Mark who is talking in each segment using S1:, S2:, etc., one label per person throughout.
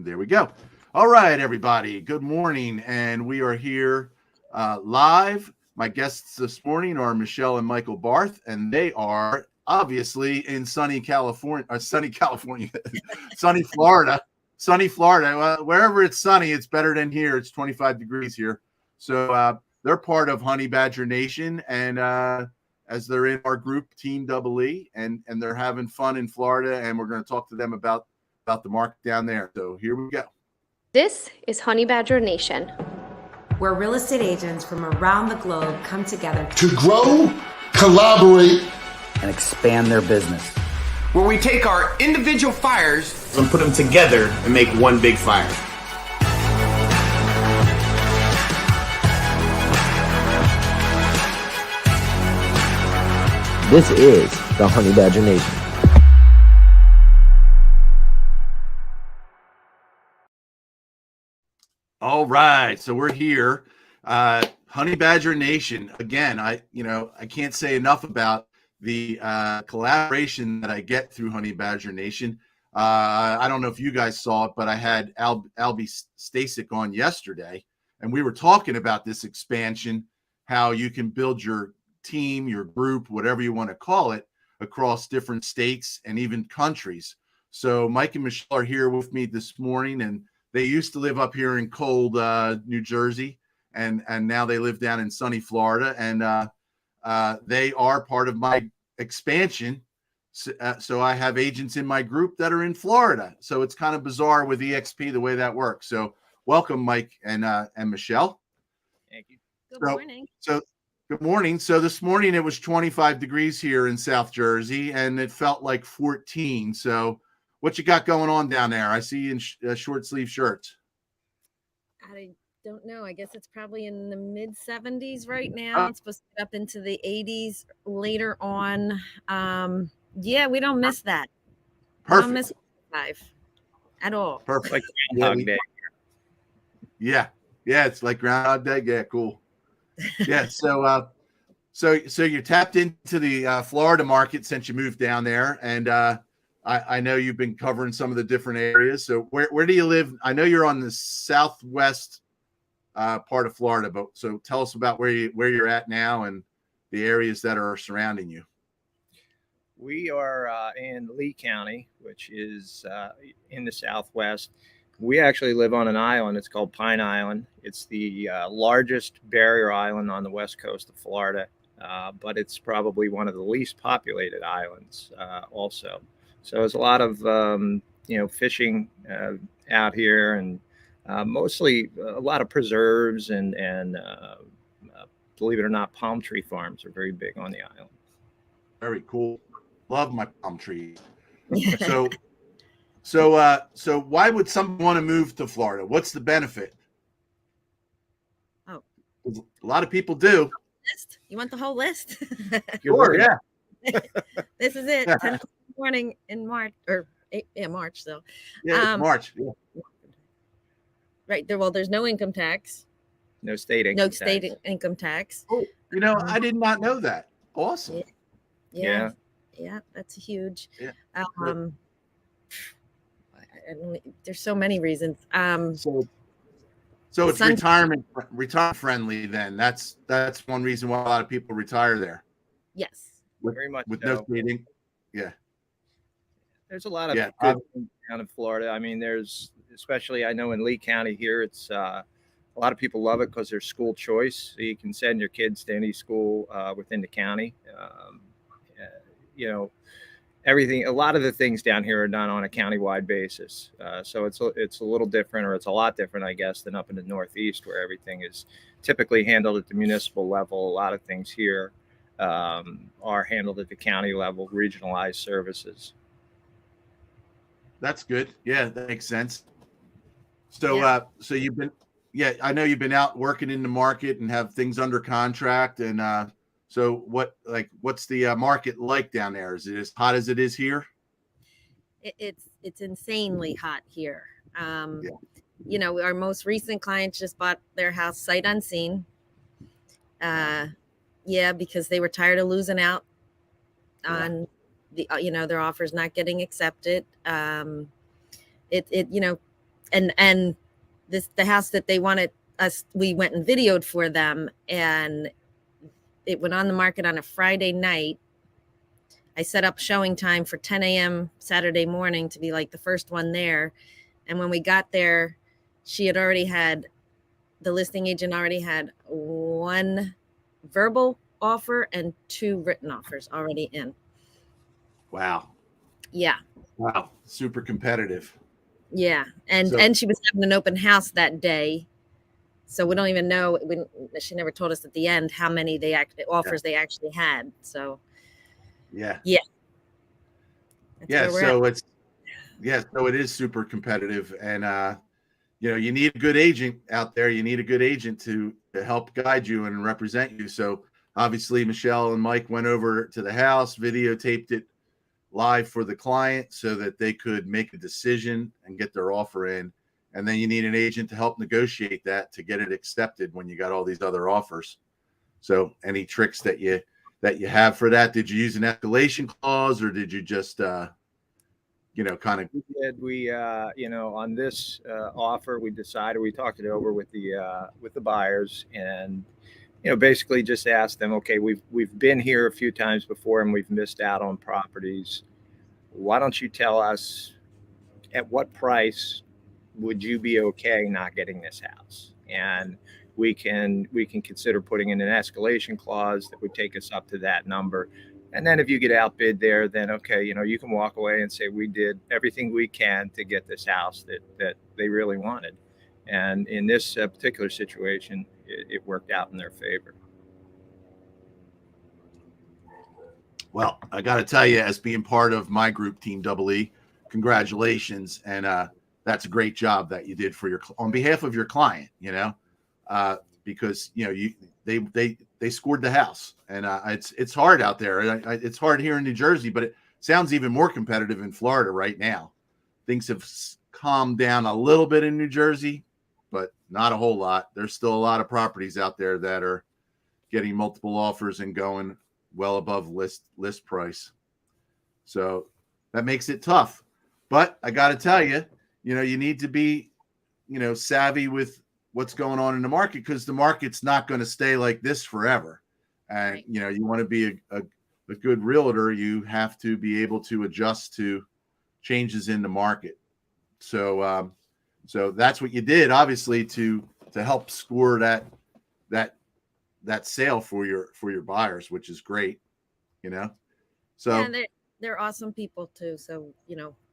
S1: And there we go. All right, everybody. Good morning. And we are here live. My guests this morning are Michelle and Michael Barth, and they are obviously in sunny Florida. Sunny Florida. Wherever it's sunny, it's better than here. It's 25 degrees here. So they're part of Honey Badger Nation, and as they're in our group, Team Double E, and they're having fun in Florida, and we're going to talk to them about the market down there. So here we go.
S2: This is Honey Badger Nation,
S3: where real estate agents from around the globe come together
S4: to grow, collaborate,
S5: and expand their business.
S6: Where we take our individual fires and put them together and make one big fire.
S5: This is the Honey Badger Nation.
S1: All right, so we're here, Honey Badger Nation. Again, I can't say enough about the collaboration that I get through Honey Badger Nation. I don't know if you guys saw it, but I had Albie Stasic on yesterday, and we were talking about this expansion, how you can build your team, your group, whatever you want to call it, across different states and even countries. So Mike and Michelle are here with me this morning, and they used to live up here in cold New Jersey, and now they live down in sunny Florida, and they are part of my expansion. So I have agents in my group that are in Florida. So it's kind of bizarre with EXP the way that works. So welcome, Mike and Michelle.
S7: Thank you.
S2: Good morning.
S1: Good morning. So this morning it was 25 degrees here in South Jersey, and it felt like 14. So what you got going on down there? I see you in short sleeve shirts.
S7: I don't know. I guess it's probably in the mid 70s right now. It's supposed to get up into the 80s later on. Yeah, we don't miss that.
S1: Perfect.
S7: We don't miss life at all.
S1: Perfect.
S7: Like
S1: Groundhog Day. Yeah, it's like Groundhog Day. Yeah, cool. Yeah, so you tapped into the Florida market since you moved down there, and I know you've been covering some of the different areas. So where do you live? I know you're on the southwest part of Florida, but so tell us about where you're at now and the areas that are surrounding you.
S8: We are in Lee County, which is in the southwest. We actually live on an island. It's called Pine Island. It's the largest barrier island on the west coast of Florida, but it's probably one of the least populated islands also. So there's a lot of, fishing out here, and mostly a lot of preserves and believe it or not, palm tree farms are very big on the island.
S1: Very cool. Love my palm trees. So why would someone want to move to Florida? What's the benefit?
S7: Oh,
S1: a lot of people do.
S7: List? You want the whole list?
S1: Sure, yeah.
S7: This is it. 10 morning in March, or March. So
S1: yeah, March. Yeah.
S7: Right there. Well, there's no income tax.
S8: No state
S7: income tax.
S1: Oh, I did not know that. Awesome.
S7: Yeah, that's huge. Yeah. There's so many reasons.
S1: So it's retirement friendly. Then that's one reason why a lot of people retire there.
S7: Yes.
S8: Very much
S1: with
S8: so.
S1: no stating. Yeah.
S8: There's a lot of good things down in Florida. I mean, especially I know in Lee County here, it's a lot of people love it because there's school choice. So you can send your kids to any school within the county. Everything. A lot of the things down here are done on a countywide basis. So it's a little different, or it's a lot different, I guess, than up in the Northeast, where everything is typically handled at the municipal level. A lot of things here are handled at the county level, regionalized services.
S1: That's good. Yeah, that makes sense. So, so you've been, I know you've been out working in the market and have things under contract. And so what's the market like down there? Is it as hot as it is here?
S7: It's insanely hot here. Our most recent clients just bought their house sight unseen. Because they were tired of losing out on the, their offers not getting accepted. and the house that they wanted us, we went and videoed for them, and it went on the market on a Friday night. I set up showing time for 10 a.m. Saturday morning to be like the first one there. And when we got there, the listing agent already had one verbal offer and 2 written offers already in.
S1: Wow.
S7: Yeah.
S1: Wow. Super competitive.
S7: Yeah. And she was having an open house that day. So we don't even know. She never told us at the end how many offers they actually had. So
S1: yeah.
S7: So
S1: it is super competitive, and you need a good agent out there. You need a good agent to help guide you and represent you. So obviously Michelle and Mike went over to the house, videotaped it live for the client so that they could make a decision and get their offer in. And then you need an agent to help negotiate that to get it accepted when you got all these other offers. So any tricks that you have for that? Did you use an escalation clause, or did you just kind of?
S8: We on this offer, we decided, we talked it over with the buyers, and basically just asked them, okay, we've been here a few times before and we've missed out on properties. Why don't you tell us at what price would you be okay not getting this house? And we can consider putting in an escalation clause that would take us up to that number. And then if you get outbid there, then okay, you can walk away and say we did everything we can to get this house that they really wanted. And in this particular situation, it worked out in their favor.
S1: Well, I got to tell you, as being part of my group, Team EE, congratulations, and that's a great job that you did on behalf of your client. Because they scored the house, and it's hard out there. It's hard here in New Jersey, but it sounds even more competitive in Florida right now. Things have calmed down a little bit in New Jersey, but not a whole lot. There's still a lot of properties out there that are getting multiple offers and going well above list price. So that makes it tough. But I got to tell you, you need to be, savvy with what's going on in the market, because the market's not going to stay like this forever. And, you want to be a good realtor, you have to be able to adjust to changes in the market. So, so that's what you did, obviously, to help score that sale for your buyers, which is great, So
S7: yeah, they're awesome people too. So,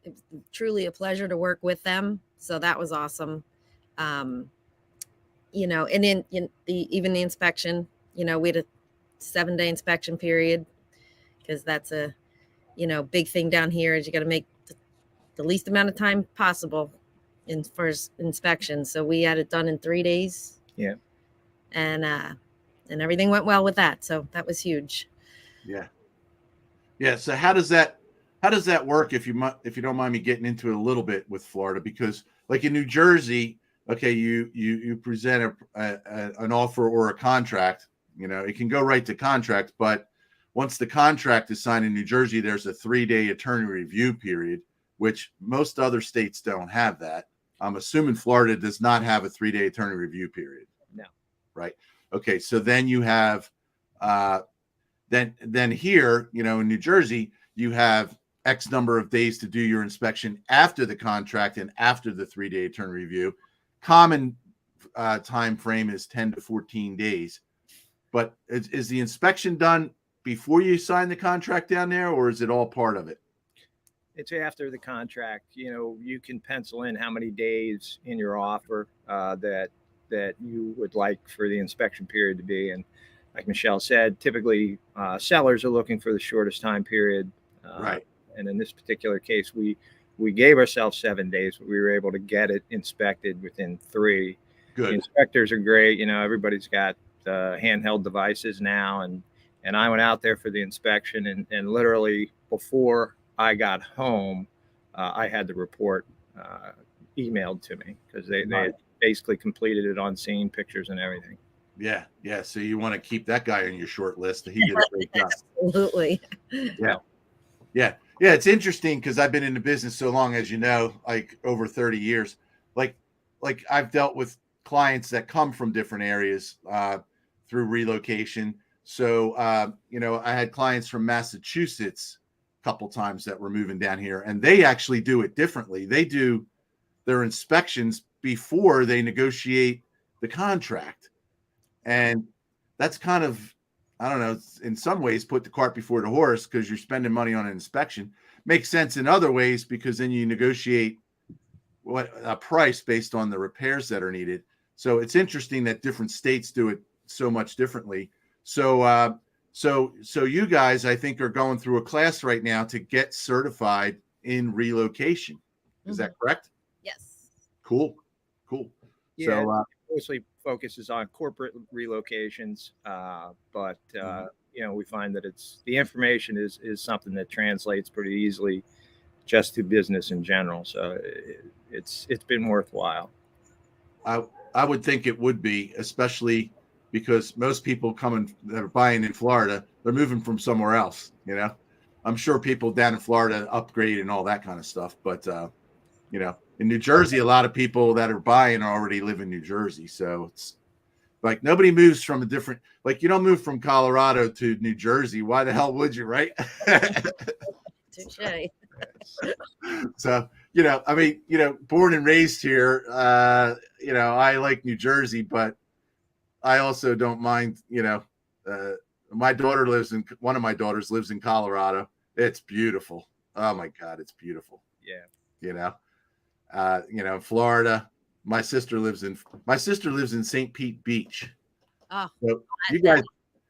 S7: it's truly a pleasure to work with them. So that was awesome. And in even the inspection, we had a 7-day inspection period, because that's a, big thing down here is you got to make the least amount of time possible in first inspection. So we had it done in 3 days.
S8: Yeah.
S7: And everything went well with that. So that was huge.
S1: Yeah. Yeah. So how does that work, if you don't mind me getting into it a little bit with Florida? Because like in New Jersey, okay, you present an offer or a contract, it can go right to contract, but once the contract is signed in New Jersey, there's a 3-day attorney review period, which most other states don't have that. I'm assuming Florida does not have a 3-day attorney review period.
S8: No.
S1: Right. Okay. So then you have, then here, in New Jersey, you have X number of days to do your inspection after the contract and after the 3-day attorney review. Common time frame is 10 to 14 days. But is the inspection done before you sign the contract down there, or is it all part of it?
S8: It's after the contract. You can pencil in how many days in your offer that you would like for the inspection period to be. And like Michelle said, typically sellers are looking for the shortest time period.
S1: Right.
S8: And in this particular case, we gave ourselves 7 days, but we were able to get it inspected within 3.
S1: Good.
S8: The inspectors are great. Everybody's got handheld devices now, and I went out there for the inspection, and literally before I got home, I had the report emailed to me, because they basically completed it on scene, pictures and everything.
S1: Yeah. Yeah. So you want to keep that guy on your short list. He did a great job.
S7: Absolutely.
S1: Yeah. Yeah. Yeah. It's interesting, because I've been in the business so long, as you know, like over 30 years. like I've dealt with clients that come from different areas through relocation. So I had clients from Massachusetts a couple times that were moving down here, and they actually do it differently. They do their inspections before they negotiate the contract, and that's kind of, I don't know, in some ways put the cart before the horse, because you're spending money on an inspection. Makes sense in other ways, because then you negotiate what a price based on the repairs that are needed. So it's interesting that different states do it so much differently. So so you guys, I think, are going through a class right now to get certified in relocation. Is that correct?
S7: Yes.
S1: Cool.
S8: Yeah,
S1: So
S8: mostly focuses on corporate relocations, but we find that the information is something that translates pretty easily just to business in general. So it's been worthwhile.
S1: I would think it would be, especially because most people that are buying in Florida, they're moving from somewhere else. I'm sure people down in Florida upgrade and all that kind of stuff, but in New Jersey, a lot of people that are buying already live in New Jersey. So it's like nobody moves from a different, like you don't move from Colorado to New Jersey. Why the hell would you, right?
S7: Touche.
S1: So, born and raised here, I like New Jersey, but I also don't mind, one of my daughters lives in Colorado. It's beautiful. Oh my God, it's beautiful.
S8: Yeah.
S1: Florida. My sister lives in St. Pete Beach.
S7: Oh,
S1: So you guys,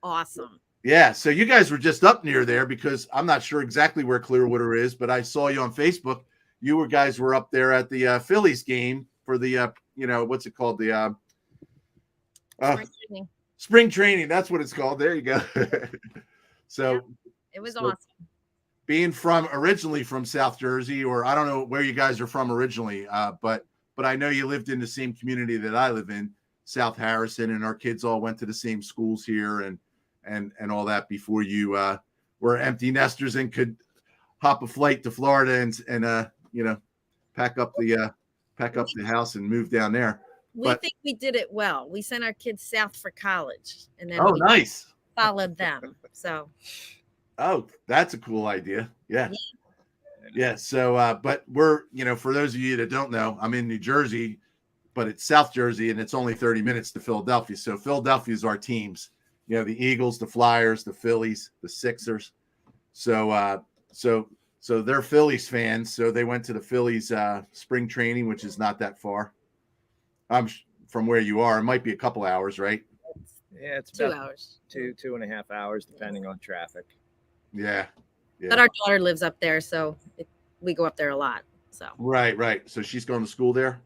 S7: awesome.
S1: yeah. So you guys were just up near there, because I'm not sure exactly where Clearwater is, but I saw you on Facebook. You guys were up there at the Phillies game for the what's it called? The spring training. That's what it's called. There you go. So
S7: yeah, it was awesome.
S1: Being originally from South Jersey, or I don't know where you guys are from originally, but I know you lived in the same community that I live in, South Harrison, and our kids all went to the same schools here and all that before you were empty nesters and could hop a flight to Florida and pack up the house and move down there.
S7: We think we did it well. We sent our kids south for college, and then we
S1: nice.
S7: followed them. So,
S1: that's a cool idea. Yeah. So, but we're, for those of you that don't know, I'm in New Jersey, but it's South Jersey, and it's only 30 minutes to Philadelphia. So Philadelphia is our teams. The Eagles, the Flyers, the Phillies, the Sixers. So they're Phillies fans. So they went to the Phillies spring training, which is not that far. From where you are, it might be a couple hours, right?
S8: Yeah, it's
S7: 2
S8: about
S7: hours.
S8: 2.5 hours, depending on traffic.
S1: Yeah.
S7: But our daughter lives up there, so we go up there a lot. So
S1: right. So she's going to school there?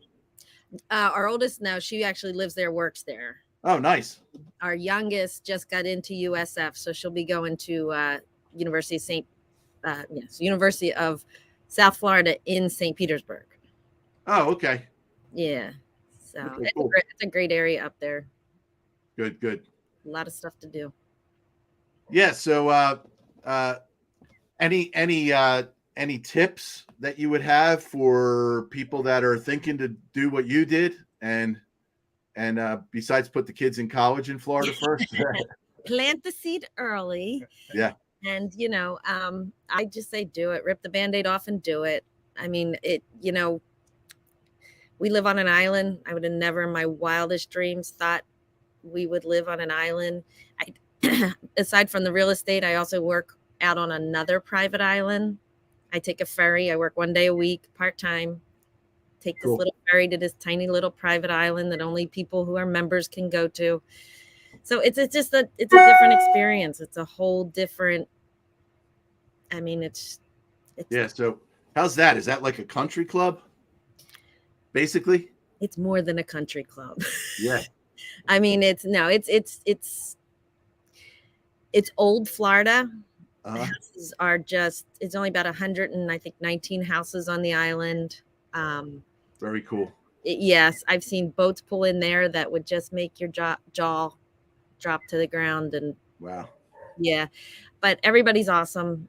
S7: Our oldest, no, she actually lives there, works there.
S1: Oh, nice.
S7: Our youngest just got into USF, so she'll be going to University of South Florida in St. Petersburg.
S1: Oh, okay.
S7: Yeah. So
S1: Okay, cool.
S7: it's a great area up there.
S1: Good.
S7: A lot of stuff to do.
S1: Yeah. So, any tips that you would have for people that are thinking to do what you did, and besides put the kids in college in Florida first?
S7: Plant the seed early.
S1: Yeah.
S7: And I just say do it. Rip the Band-Aid off and do it. I mean, we live on an island. I would have never in my wildest dreams thought we would live on an island. Aside from the real estate, I also work out on another private island. I take a ferry. I work 1 day a week, part-time. Take this little ferry to this tiny little private island that only people who are members can go to. So it's a different experience. It's a whole different, it's
S1: Yeah. So how's that? Is that like a country club? Basically?
S7: It's more than a country club.
S1: Yeah.
S7: It's old Florida.
S1: Uh-huh.
S7: Houses are it's only about 119 houses on the island.
S1: Very cool.
S7: Yes, I've seen boats pull in there that would just make your jaw drop to the ground. And
S1: wow.
S7: Yeah, but everybody's awesome.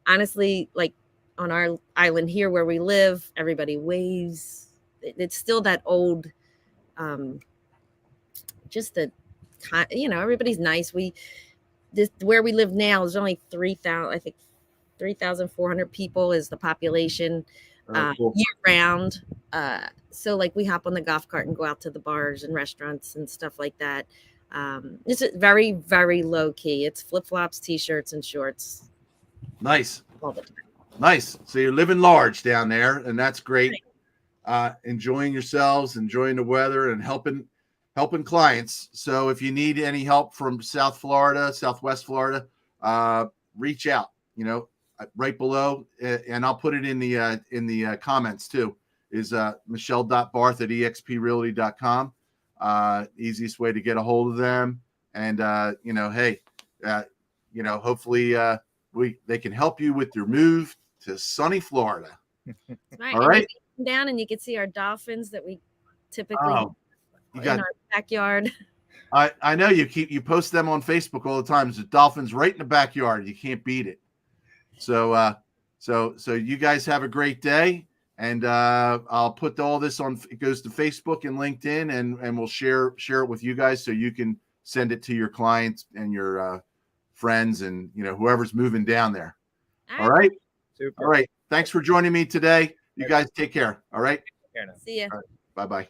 S7: Honestly, like on our island here where we live, everybody waves. it's still that old, just the, everybody's nice. Where we live now is only 3,000, I think 3,400 people is the population
S1: Cool.
S7: year round. So like we hop on the golf cart and go out to the bars and restaurants and stuff like that. It's very, very low key. It's flip-flops, t-shirts, and shorts
S1: Nice.
S7: all the time.
S1: Nice. So you're living large down there, and that's great. Enjoying yourselves, enjoying the weather, and helping clients. So if you need any help from South Florida, Southwest Florida, reach out, right below, and I'll put it in the comments too, is michelle.barth@exprealty.com. Easiest way to get a hold of them. And hopefully they can help you with your move to sunny Florida.
S7: Right.
S1: All right.
S7: Come down and you can see our dolphins that we typically
S1: You
S7: in
S1: got,
S7: our backyard.
S1: I know you post them on Facebook all the time. There's dolphins right in the backyard. You can't beat it. So you guys have a great day, and I'll put all this on. It goes to Facebook and LinkedIn, and we'll share it with you guys so you can send it to your clients and your friends and whoever's moving down there. All right.
S8: Super.
S1: All right. Thanks for joining me today. You guys take care. All right.
S8: Here now.
S7: See ya.
S1: Bye bye.